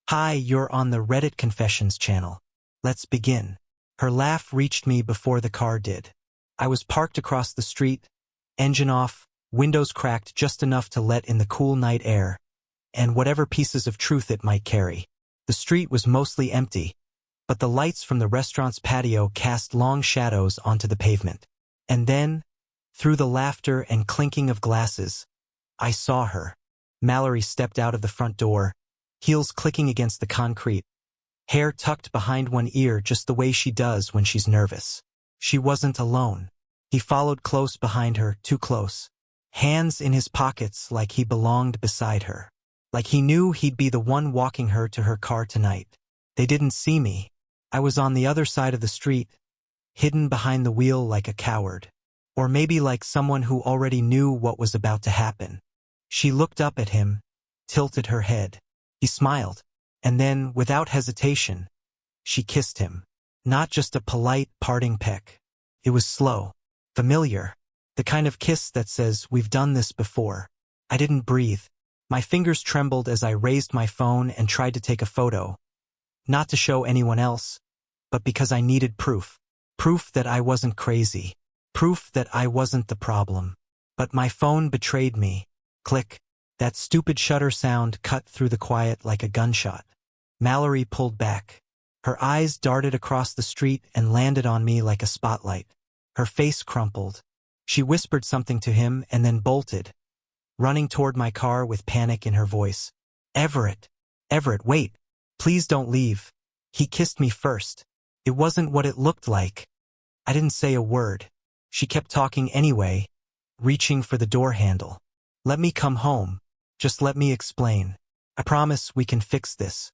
Hi, you're on the Reddit Confessions channel. Let's begin. Her laugh reached me before the car did. I was parked across the street, engine off, windows cracked just enough to let in the cool night air, and whatever pieces of truth it might carry. The street was mostly empty, but the lights from the restaurant's patio cast long shadows onto the pavement. And then, through the laughter and clinking of glasses, I saw her. Mallory stepped out of the front door, heels clicking against the concrete, hair tucked behind one ear just the way she does when she's nervous. She wasn't alone. He followed close behind her, too close, hands in his pockets like he belonged beside her. Like he knew he'd be the one walking her to her car tonight. They didn't see me. I was on the other side of the street, hidden behind the wheel like a coward. Or maybe like someone who already knew what was about to happen. She looked up at him, tilted her head. He smiled, and then, without hesitation, she kissed him. Not just a polite, parting peck. It was slow, familiar, the kind of kiss that says, "We've done this before." I didn't breathe. My fingers trembled as I raised my phone and tried to take a photo. Not to show anyone else, but because I needed proof. Proof that I wasn't crazy. Proof that I wasn't the problem. But my phone betrayed me. Click. That stupid shutter sound cut through the quiet like a gunshot. Mallory pulled back. Her eyes darted across the street and landed on me like a spotlight. Her face crumpled. She whispered something to him and then bolted, running toward my car with panic in her voice. Everett, wait. Please don't leave. He kissed me first. It wasn't what it looked like. I didn't say a word. She kept talking anyway, reaching for the door handle. Let me come home. Just let me explain. I promise we can fix this.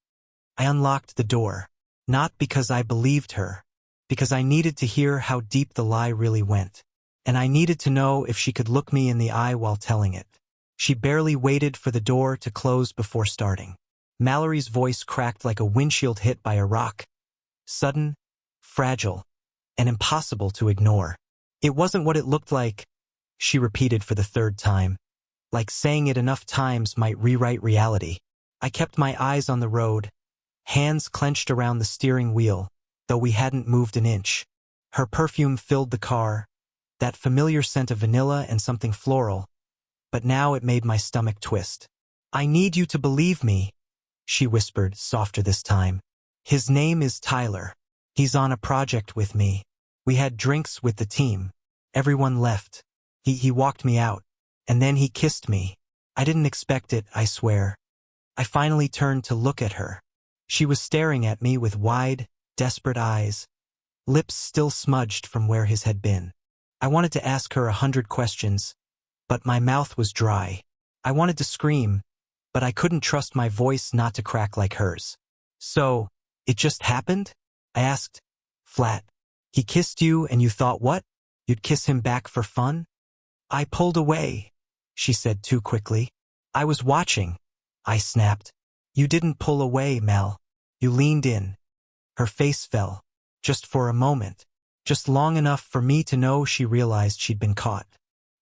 I unlocked the door, not because I believed her, because I needed to hear how deep the lie really went. And I needed to know if she could look me in the eye while telling it. She barely waited for the door to close before starting. Mallory's voice cracked like a windshield hit by a rock. Sudden, fragile, and impossible to ignore. It wasn't what it looked like, she repeated for the third time. Like saying it enough times might rewrite reality. I kept my eyes on the road, hands clenched around the steering wheel, though we hadn't moved an inch. Her perfume filled the car, that familiar scent of vanilla and something floral, but now it made my stomach twist. I need you to believe me, she whispered, softer this time. His name is Tyler. He's on a project with me. We had drinks with the team. Everyone left. He walked me out. And then he kissed me. I didn't expect it, I swear. I finally turned to look at her. She was staring at me with wide, desperate eyes, lips still smudged from where his had been. I wanted to ask her 100 questions, but my mouth was dry. I wanted to scream, but I couldn't trust my voice not to crack like hers. So, it just happened? I asked, flat. He kissed you and you thought what? You'd kiss him back for fun? I pulled away, she said too quickly. I was watching, I snapped. You didn't pull away, Mel. You leaned in. Her face fell, just for a moment, just long enough for me to know she realized she'd been caught.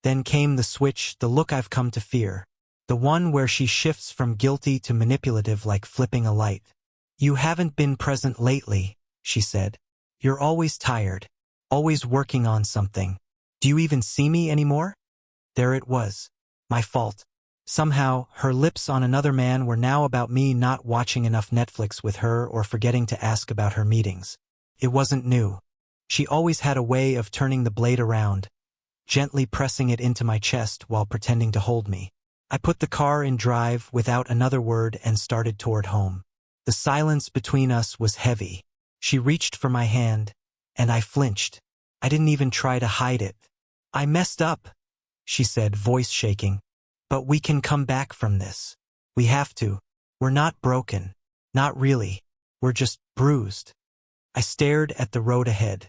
Then came the switch, the look I've come to fear, the one where she shifts from guilty to manipulative like flipping a light. You haven't been present lately, she said. You're always tired, always working on something. Do you even see me anymore? There it was. My fault. Somehow, her lips on another man were now about me not watching enough Netflix with her or forgetting to ask about her meetings. It wasn't new. She always had a way of turning the blade around, gently pressing it into my chest while pretending to hold me. I put the car in drive without another word and started toward home. The silence between us was heavy. She reached for my hand, and I flinched. I didn't even try to hide it. I messed up, she said, voice shaking. But we can come back from this. We have to. We're not broken. Not really. We're just bruised. I stared at the road ahead.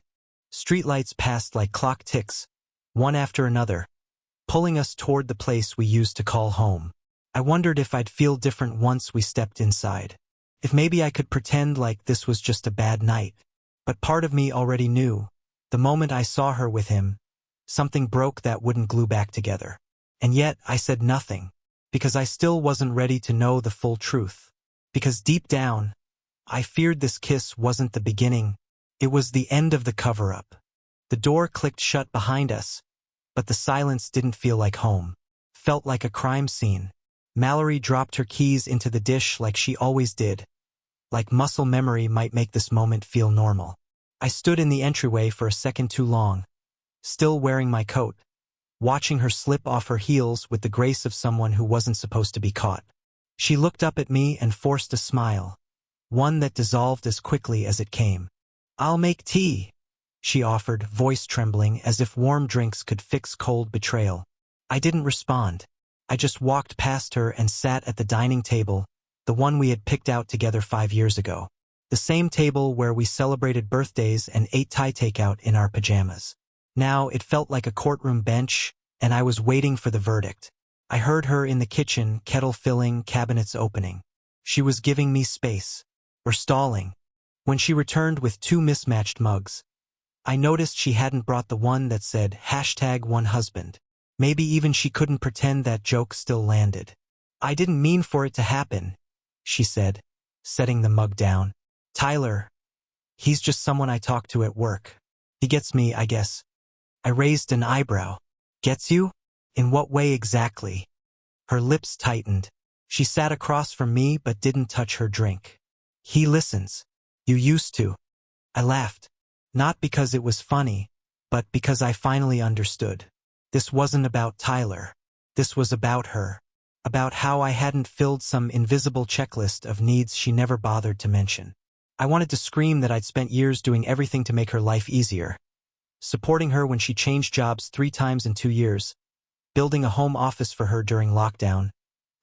Streetlights passed like clock ticks, one after another, pulling us toward the place we used to call home. I wondered if I'd feel different once we stepped inside. If maybe I could pretend like this was just a bad night. But part of me already knew. The moment I saw her with him, something broke that wouldn't glue back together. And yet I said nothing, because I still wasn't ready to know the full truth. Because deep down, I feared this kiss wasn't the beginning, it was the end of the cover-up. The door clicked shut behind us, but the silence didn't feel like home. Felt like a crime scene. Mallory dropped her keys into the dish like she always did, like muscle memory might make this moment feel normal. I stood in the entryway for a second too long, still wearing my coat, watching her slip off her heels with the grace of someone who wasn't supposed to be caught. She looked up at me and forced a smile, one that dissolved as quickly as it came. "I'll make tea," she offered, voice trembling as if warm drinks could fix cold betrayal. I didn't respond. I just walked past her and sat at the dining table, the one we had picked out together 5 years ago. The same table where we celebrated birthdays and ate Thai takeout in our pajamas. Now it felt like a courtroom bench, and I was waiting for the verdict. I heard her in the kitchen, kettle filling, cabinets opening. She was giving me space, or stalling. When she returned with 2 mismatched mugs, I noticed she hadn't brought the one that said #OneHusband. Maybe even she couldn't pretend that joke still landed. "I didn't mean for it to happen," she said, setting the mug down. "Tyler, he's just someone I talk to at work. He gets me, I guess." I raised an eyebrow. "Gets you? In what way exactly?" Her lips tightened. She sat across from me but didn't touch her drink. "He listens. You used to." I laughed. Not because it was funny, but because I finally understood. This wasn't about Tyler. This was about her. About how I hadn't filled some invisible checklist of needs she never bothered to mention. I wanted to scream that I'd spent years doing everything to make her life easier. Supporting her when she changed jobs 3 times in 2 years. Building a home office for her during lockdown.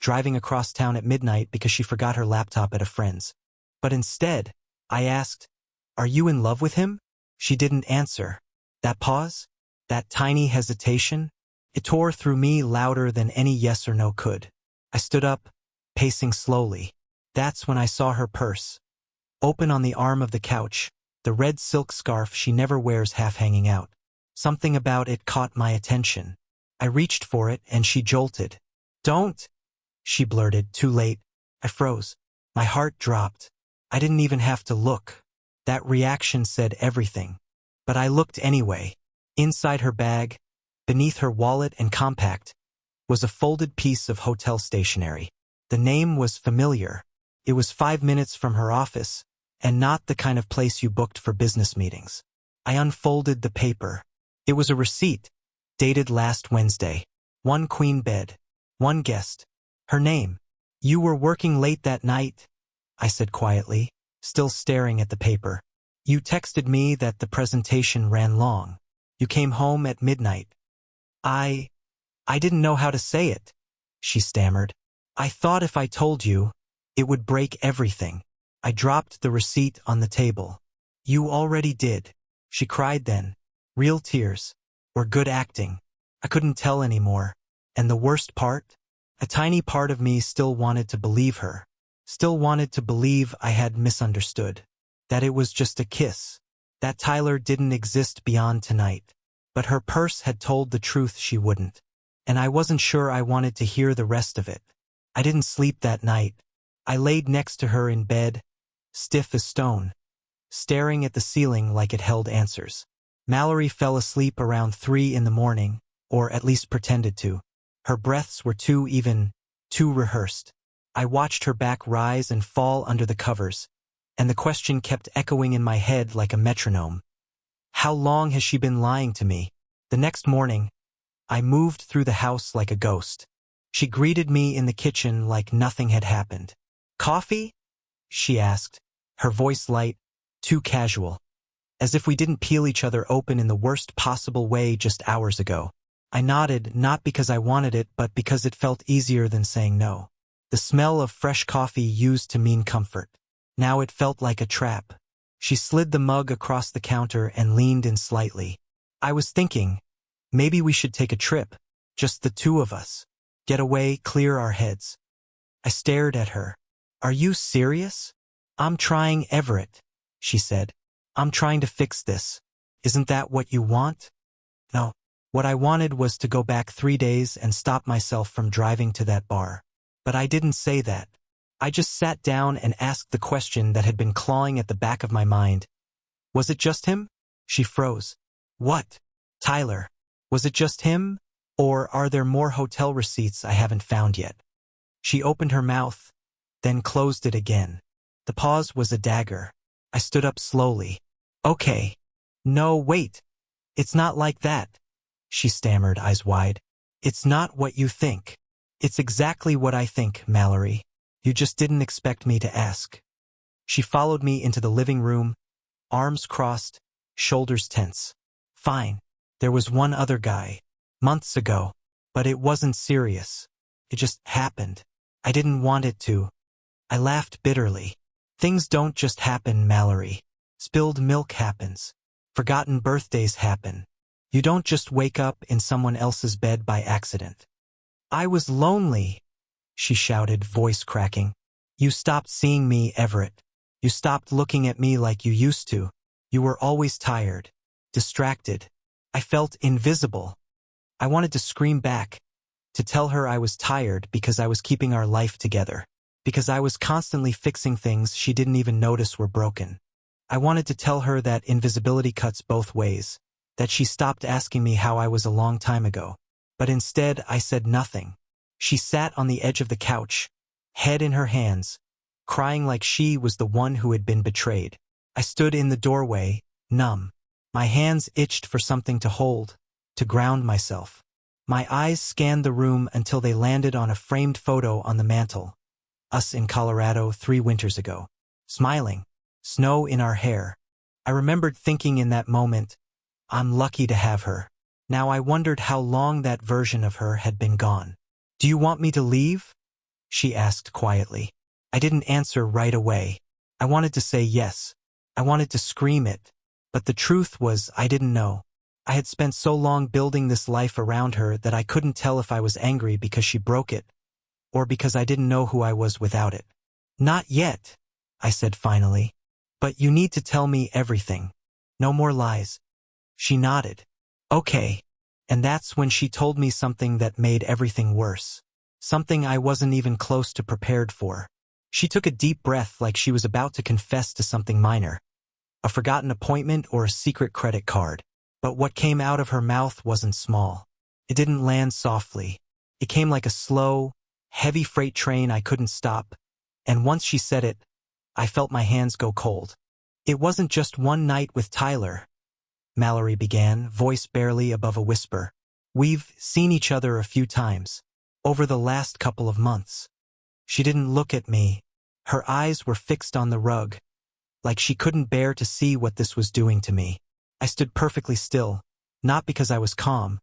Driving across town at midnight because she forgot her laptop at a friend's. But instead, I asked, "Are you in love with him?" She didn't answer. That pause? That tiny hesitation? It tore through me louder than any yes or no could. I stood up, pacing slowly. That's when I saw her purse. Open on the arm of the couch, the red silk scarf she never wears half hanging out. Something about it caught my attention. I reached for it and she jolted. "Don't!" she blurted, too late. I froze. My heart dropped. I didn't even have to look. That reaction said everything. But I looked anyway. Inside her bag, beneath her wallet and compact, was a folded piece of hotel stationery. The name was familiar. It was 5 minutes from her office, and not the kind of place you booked for business meetings. I unfolded the paper. It was a receipt, dated last Wednesday. 1 queen bed. 1 guest. Her name. "You were working late that night," I said quietly, still staring at the paper. "You texted me that the presentation ran long. You came home at midnight." I didn't know how to say it," she stammered. "I thought if I told you, it would break everything." I dropped the receipt on the table. "You already did," she cried then. Real tears. Or good acting. I couldn't tell anymore. And the worst part? A tiny part of me still wanted to believe her. Still wanted to believe I had misunderstood. That it was just a kiss. That Tyler didn't exist beyond tonight. But her purse had told the truth she wouldn't. And I wasn't sure I wanted to hear the rest of it. I didn't sleep that night. I laid next to her in bed, stiff as stone, staring at the ceiling like it held answers. Mallory fell asleep around 3 in the morning, or at least pretended to. Her breaths were too rehearsed. I watched her back rise and fall under the covers, and the question kept echoing in my head like a metronome. How long has she been lying to me? The next morning, I moved through the house like a ghost. She greeted me in the kitchen like nothing had happened. "Coffee?" she asked, her voice light, too casual. As if we didn't peel each other open in the worst possible way just hours ago. I nodded, not because I wanted it, but because it felt easier than saying no. The smell of fresh coffee used to mean comfort. Now it felt like a trap. She slid the mug across the counter and leaned in slightly. "I was thinking, maybe we should take a trip. Just the 2 of us. Get away, clear our heads." I stared at her. "Are you serious?" "I'm trying, Everett," she said. "I'm trying to fix this. Isn't that what you want?" No. What I wanted was to go back 3 days and stop myself from driving to that bar. But I didn't say that. I just sat down and asked the question that had been clawing at the back of my mind. Was it just him? She froze. What? Tyler. Was it just him? Or are there more hotel receipts I haven't found yet? She opened her mouth, then closed it again. The pause was a dagger. I stood up slowly. Okay. No, wait. It's not like that, she stammered, eyes wide. It's not what you think. It's exactly what I think, Mallory. You just didn't expect me to ask. She followed me into the living room, arms crossed, shoulders tense. Fine. There was one other guy, months ago, but it wasn't serious. It just happened. I didn't want it to. I laughed bitterly. Things don't just happen, Mallory. Spilled milk happens. Forgotten birthdays happen. You don't just wake up in someone else's bed by accident. I was lonely, she shouted, voice cracking. You stopped seeing me, Everett. You stopped looking at me like you used to. You were always tired, distracted. I felt invisible. I wanted to scream back, to tell her I was tired because I was keeping our life together, because I was constantly fixing things she didn't even notice were broken. I wanted to tell her that invisibility cuts both ways, that she stopped asking me how I was a long time ago. But instead, I said nothing. She sat on the edge of the couch, head in her hands, crying like she was the one who had been betrayed. I stood in the doorway, numb. My hands itched for something to hold, to ground myself. My eyes scanned the room until they landed on a framed photo on the mantel. Us in Colorado 3 winters ago. Smiling. Snow in our hair. I remembered thinking in that moment, I'm lucky to have her. Now I wondered how long that version of her had been gone. Do you want me to leave? She asked quietly. I didn't answer right away. I wanted to say yes. I wanted to scream it. But the truth was I didn't know. I had spent so long building this life around her that I couldn't tell if I was angry because she broke it, or because I didn't know who I was without it. Not yet, I said finally. But you need to tell me everything. No more lies. She nodded. Okay. And that's when she told me something that made everything worse. Something I wasn't even close to prepared for. She took a deep breath like she was about to confess to something minor. A forgotten appointment or a secret credit card. But what came out of her mouth wasn't small. It didn't land softly. It came like a slow, heavy freight train I couldn't stop. And once she said it, I felt my hands go cold. It wasn't just one night with Tyler, Mallory began, voice barely above a whisper. We've seen each other a few times, over the last couple of months. She didn't look at me. Her eyes were fixed on the rug, like she couldn't bear to see what this was doing to me. I stood perfectly still, not because I was calm,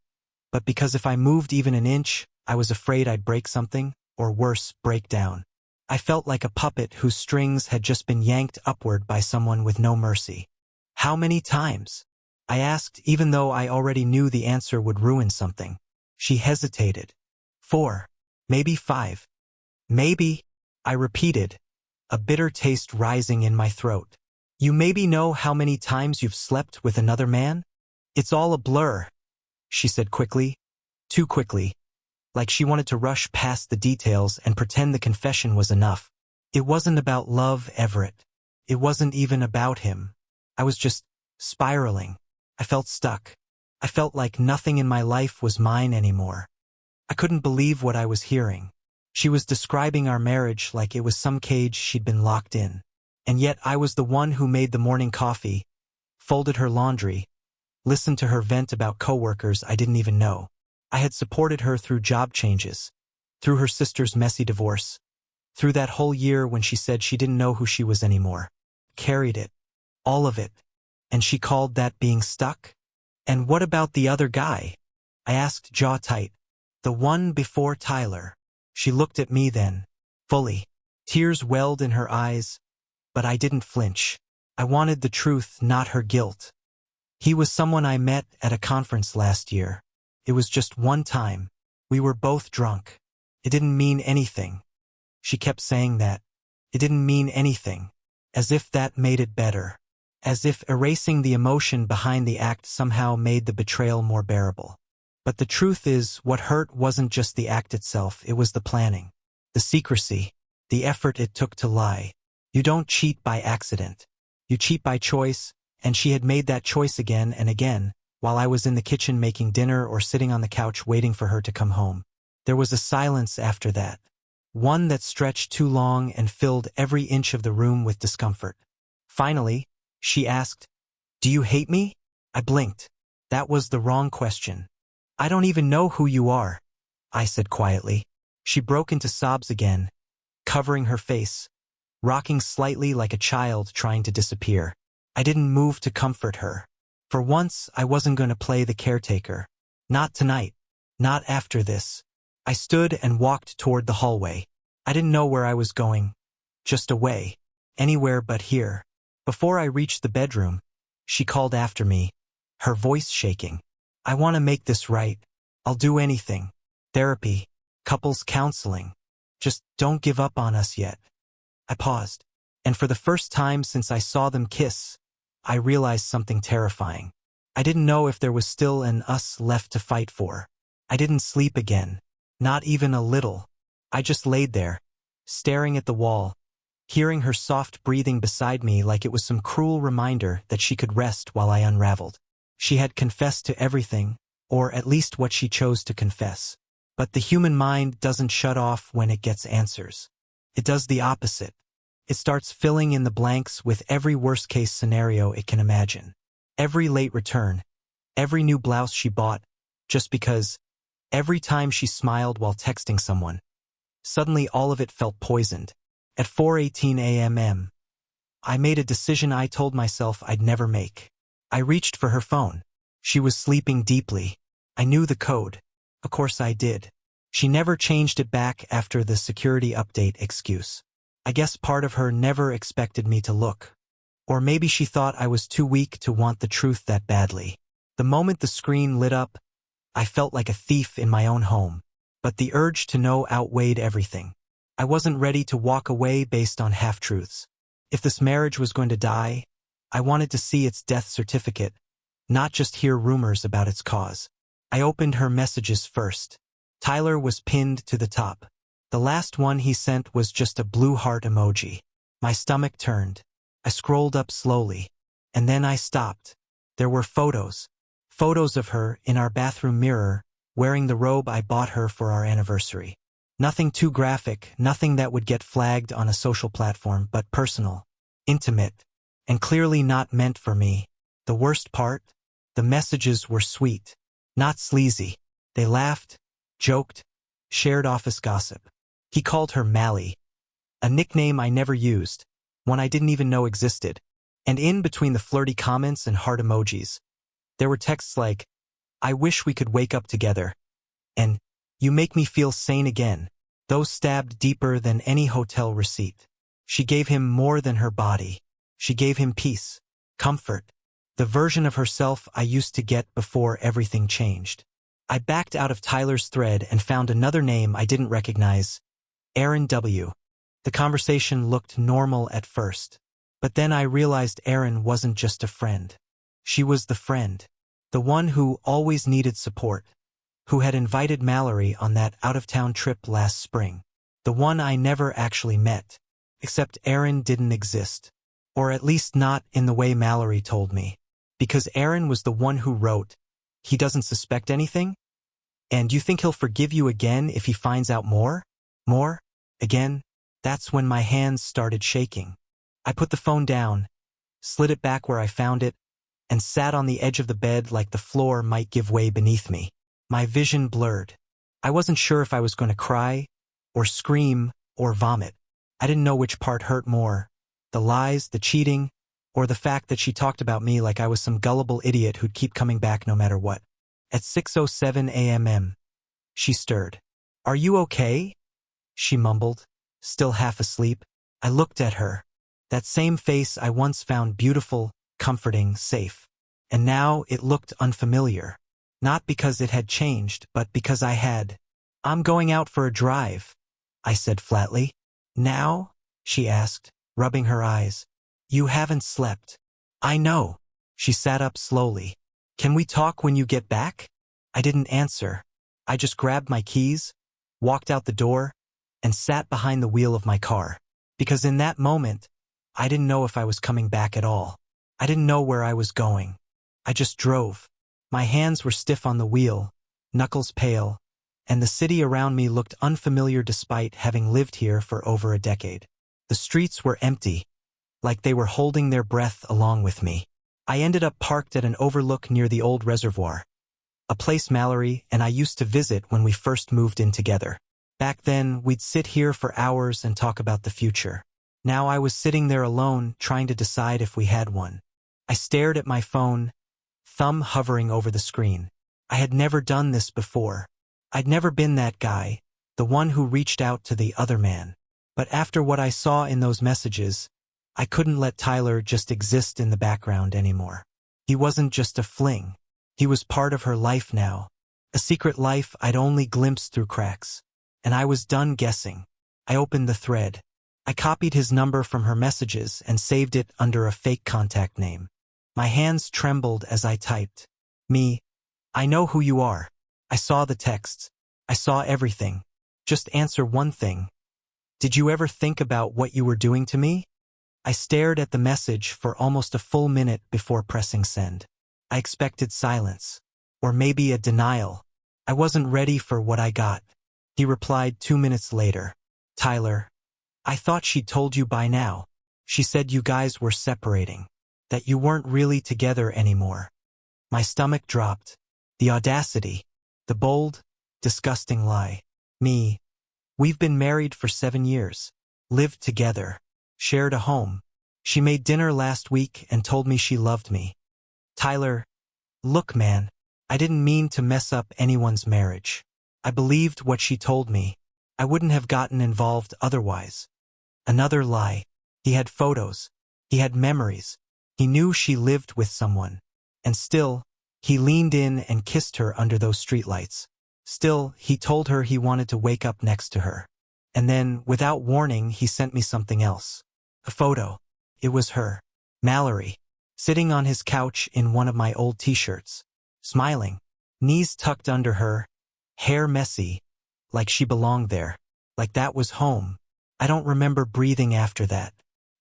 but because if I moved even an inch, I was afraid I'd break something, or worse, break down. I felt like a puppet whose strings had just been yanked upward by someone with no mercy. How many times? I asked, even though I already knew the answer would ruin something. She hesitated. 4. Maybe 5. Maybe, I repeated, a bitter taste rising in my throat. You maybe know how many times you've slept with another man? It's all a blur, she said quickly. Too quickly. Like she wanted to rush past the details and pretend the confession was enough. It wasn't about love, Everett. It wasn't even about him. I was just spiraling. I felt stuck. I felt like nothing in my life was mine anymore. I couldn't believe what I was hearing. She was describing our marriage like it was some cage she'd been locked in. And yet I was the one who made the morning coffee, folded her laundry, listened to her vent about coworkers I didn't even know. I had supported her through job changes, through her sister's messy divorce, through that whole year when she said she didn't know who she was anymore. Carried it. All of it. And she called that being stuck? And what about the other guy? I asked, jaw tight. The one before Tyler. She looked at me then, fully. Tears welled in her eyes, but I didn't flinch. I wanted the truth, not her guilt. He was someone I met at a conference last year. It was just one time. We were both drunk. It didn't mean anything. She kept saying that. It didn't mean anything. As if that made it better. As if erasing the emotion behind the act somehow made the betrayal more bearable. But the truth is, what hurt wasn't just the act itself, it was the planning. The secrecy. the effort it took to lie. You don't cheat by accident. You cheat by choice, and she had made that choice again and again, while I was in the kitchen making dinner or sitting on the couch waiting for her to come home. There was a silence after that. One that stretched too long and filled every inch of the room with discomfort. Finally, she asked, "Do you hate me?" I blinked. That was the wrong question. "I don't even know who you are," I said quietly. She broke into sobs again, covering her face, rocking slightly like a child trying to disappear. I didn't move to comfort her. For once, I wasn't going to play the caretaker. Not tonight. Not after this. I stood and walked toward the hallway. I didn't know where I was going. Just away. Anywhere but here. Before I reached the bedroom, she called after me, her voice shaking. "I want to make this right. I'll do anything. Therapy. Couples counseling. Just don't give up on us yet." I paused. And for the first time since I saw them kiss, I realized something terrifying. I didn't know if there was still an us left to fight for. I didn't sleep again. Not even a little. I just laid there, staring at the wall, hearing her soft breathing beside me like it was some cruel reminder that she could rest while I unraveled. She had confessed to everything, or at least what she chose to confess. But the human mind doesn't shut off when it gets answers. It does the opposite. It starts filling in the blanks with every worst-case scenario it can imagine. Every late return, every new blouse she bought, just because, every time she smiled while texting someone. Suddenly all of it felt poisoned. At 4:18 a.m., I made a decision I told myself I'd never make. I reached for her phone. She was sleeping deeply. I knew the code. Of course I did. She never changed it back after the security update excuse. I guess part of her never expected me to look. Or maybe she thought I was too weak to want the truth that badly. The moment the screen lit up, I felt like a thief in my own home. But the urge to know outweighed everything. I wasn't ready to walk away based on half-truths. If this marriage was going to die, I wanted to see its death certificate, not just hear rumors about its cause. I opened her messages first. Tyler was pinned to the top. The last one he sent was just a blue heart emoji. My stomach turned. I scrolled up slowly. And then I stopped. There were photos. Photos of her in our bathroom mirror, wearing the robe I bought her for our anniversary. Nothing too graphic, nothing that would get flagged on a social platform, but personal, intimate, and clearly not meant for me. The worst part? The messages were sweet, not sleazy. They laughed, joked, shared office gossip. He called her Mally, a nickname I never used, one I didn't even know existed. And in between the flirty comments and heart emojis, there were texts like, "I wish we could wake up together," and "You make me feel sane again." Those stabbed deeper than any hotel receipt. She gave him more than her body. She gave him peace, comfort, the version of herself I used to get before everything changed. I backed out of Tyler's thread and found another name I didn't recognize, Aaron W. The conversation looked normal at first, but then I realized Aaron wasn't just a friend. She was the friend, the one who always needed support, who had invited Mallory on that out-of-town trip last spring. The one I never actually met, except Aaron didn't exist. Or at least not in the way Mallory told me. Because Aaron was the one who wrote, "He doesn't suspect anything? And you think he'll forgive you again if he finds out more? More? Again?" That's when my hands started shaking. I put the phone down, slid it back where I found it, and sat on the edge of the bed like the floor might give way beneath me. My vision blurred. I wasn't sure if I was going to cry, or scream, or vomit. I didn't know which part hurt more, the lies, the cheating, or the fact that she talked about me like I was some gullible idiot who'd keep coming back no matter what. At 6:07 a.m., she stirred. "Are you okay?" she mumbled, still half asleep. I looked at her. That same face I once found beautiful, comforting, safe. And now it looked unfamiliar. Not because it had changed, but because I had. "I'm going out for a drive," I said flatly. "Now?" she asked, rubbing her eyes. "You haven't slept." "I know." She sat up slowly. "Can we talk when you get back?" I didn't answer. I just grabbed my keys, walked out the door, and sat behind the wheel of my car. Because in that moment, I didn't know if I was coming back at all. I didn't know where I was going. I just drove. My hands were stiff on the wheel, knuckles pale, and the city around me looked unfamiliar despite having lived here for over a decade. The streets were empty, like they were holding their breath along with me. I ended up parked at an overlook near the old reservoir, a place Mallory and I used to visit when we first moved in together. Back then, we'd sit here for hours and talk about the future. Now I was sitting there alone, trying to decide if we had one. I stared at my phone, thumb hovering over the screen. I had never done this before. I'd never been that guy, the one who reached out to the other man. But after what I saw in those messages, I couldn't let Tyler just exist in the background anymore. He wasn't just a fling. He was part of her life now, a secret life I'd only glimpsed through cracks. And I was done guessing. I opened the thread. I copied his number from her messages and saved it under a fake contact name. My hands trembled as I typed. Me, I know who you are. I saw the texts. I saw everything. Just answer one thing. Did you ever think about what you were doing to me? I stared at the message for almost a full minute before pressing send. I expected silence. Or maybe a denial. I wasn't ready for what I got. He replied 2 minutes later. Tyler, I thought she'd told you by now. She said you guys were separating. That you weren't really together anymore. My stomach dropped. The audacity. The bold, disgusting lie. Me. We've been married for 7 years. Lived together. Shared a home. She made dinner last week and told me she loved me. Tyler, look man, I didn't mean to mess up anyone's marriage. I believed what she told me. I wouldn't have gotten involved otherwise. Another lie. He had photos. He had memories. He knew she lived with someone. And still, he leaned in and kissed her under those streetlights. Still, he told her he wanted to wake up next to her. And then, without warning, he sent me something else. A photo. It was her. Mallory. Sitting on his couch in one of my old t-shirts. Smiling. Knees tucked under her. Hair messy. Like she belonged there. Like that was home. I don't remember breathing after that.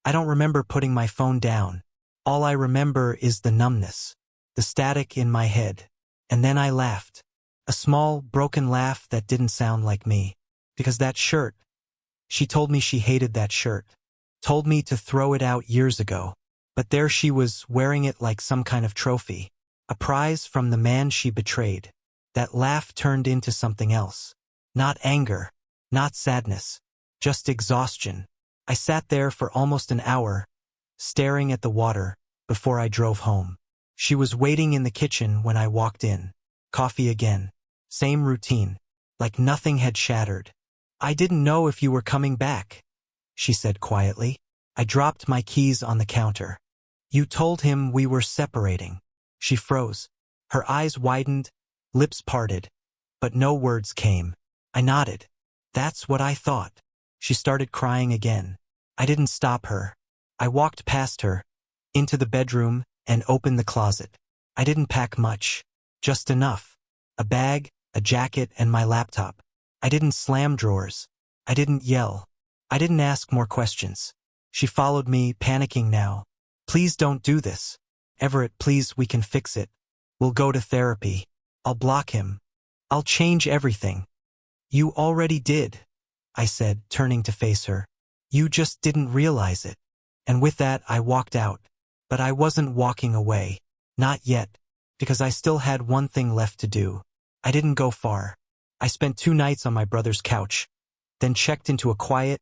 I don't remember putting my phone down. All I remember is the numbness. The static in my head. And then I laughed. A small, broken laugh that didn't sound like me. Because that shirt. She told me she hated that shirt. Told me to throw it out years ago. But there she was, wearing it like some kind of trophy. A prize from the man she betrayed. That laugh turned into something else. Not anger. Not sadness. Just exhaustion. I sat there for almost an hour, staring at the water, before I drove home. She was waiting in the kitchen when I walked in. Coffee again. Same routine. Like nothing had shattered. I didn't know if you were coming back, she said quietly. I dropped my keys on the counter. You told him we were separating. She froze. Her eyes widened, lips parted. But no words came. I nodded. That's what I thought. She started crying again. I didn't stop her. I walked past her, into the bedroom, and opened the closet. I didn't pack much. Just enough. A bag, a jacket, and my laptop. I didn't slam drawers. I didn't yell. I didn't ask more questions. She followed me, panicking now. Please don't do this. Everett, please, we can fix it. We'll go to therapy. I'll block him. I'll change everything. You already did, I said, turning to face her. You just didn't realize it. And with that, I walked out. But I wasn't walking away. Not yet. Because I still had one thing left to do. I didn't go far. I spent 2 nights on my brother's couch, then checked into a quiet,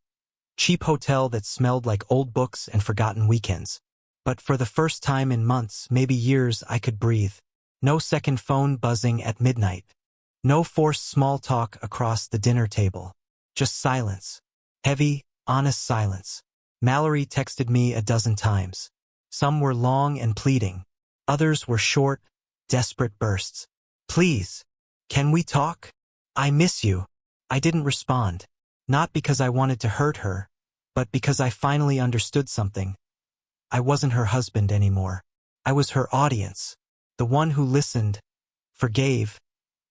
cheap hotel that smelled like old books and forgotten weekends. But for the first time in months, maybe years, I could breathe. No second phone buzzing at midnight. No forced small talk across the dinner table. Just silence. Heavy, honest silence. Mallory texted me a dozen times. Some were long and pleading. Others were short, desperate bursts. Please, can we talk? I miss you. I didn't respond. Not because I wanted to hurt her, but because I finally understood something. I wasn't her husband anymore. I was her audience. The one who listened, forgave,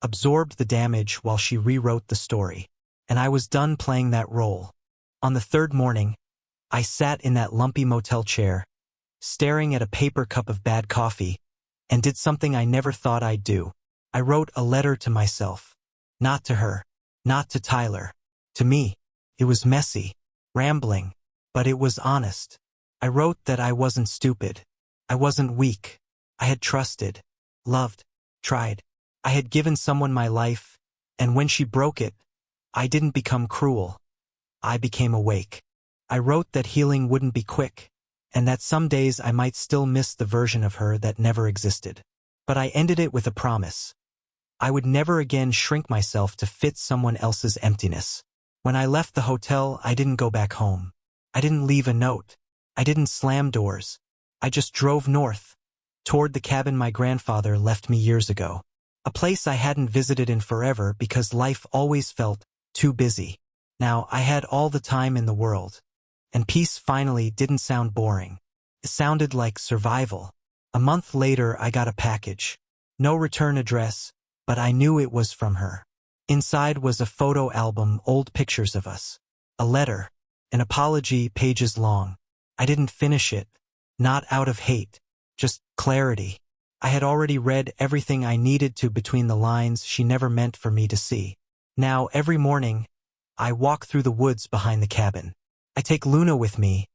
absorbed the damage while she rewrote the story. and I was done playing that role. On the third morning, I sat in that lumpy motel chair, staring at a paper cup of bad coffee, and did something I never thought I'd do. I wrote a letter to myself. Not to her, not to Tyler, to me. It was messy, rambling, but it was honest. I wrote that I wasn't stupid. I wasn't weak. I had trusted, loved, tried. I had given someone my life, and when she broke it, I didn't become cruel. I became awake. I wrote that healing wouldn't be quick, and that some days I might still miss the version of her that never existed. But I ended it with a promise. I would never again shrink myself to fit someone else's emptiness. When I left the hotel, I didn't go back home. I didn't leave a note. I didn't slam doors. I just drove north, toward the cabin my grandfather left me years ago. A place I hadn't visited in forever because life always felt too busy. Now I had all the time in the world, and peace finally didn't sound boring. It sounded like survival. A month later, I got a package. No return address, but I knew it was from her. Inside was a photo album, old pictures of us. A letter, an apology, pages long. I didn't finish it, not out of hate, just clarity. I had already read everything I needed to between the lines she never meant for me to see. Now, every morning, I walk through the woods behind the cabin. I take Luna with me.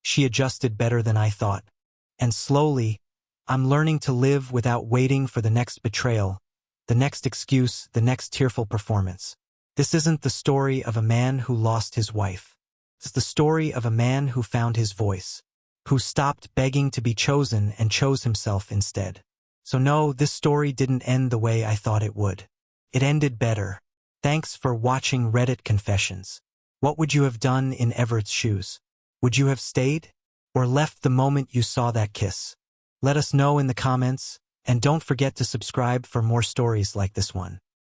She adjusted better than I thought. And slowly, I'm learning to live without waiting for the next betrayal, the next excuse, the next tearful performance. This isn't the story of a man who lost his wife. It's the story of a man who found his voice, who stopped begging to be chosen and chose himself instead. So no, this story didn't end the way I thought it would. It ended better. Thanks for watching Reddit Confessions. What would you have done in Everett's shoes? Would you have stayed? Or left the moment you saw that kiss? Let us know in the comments, and don't forget to subscribe for more stories like this one.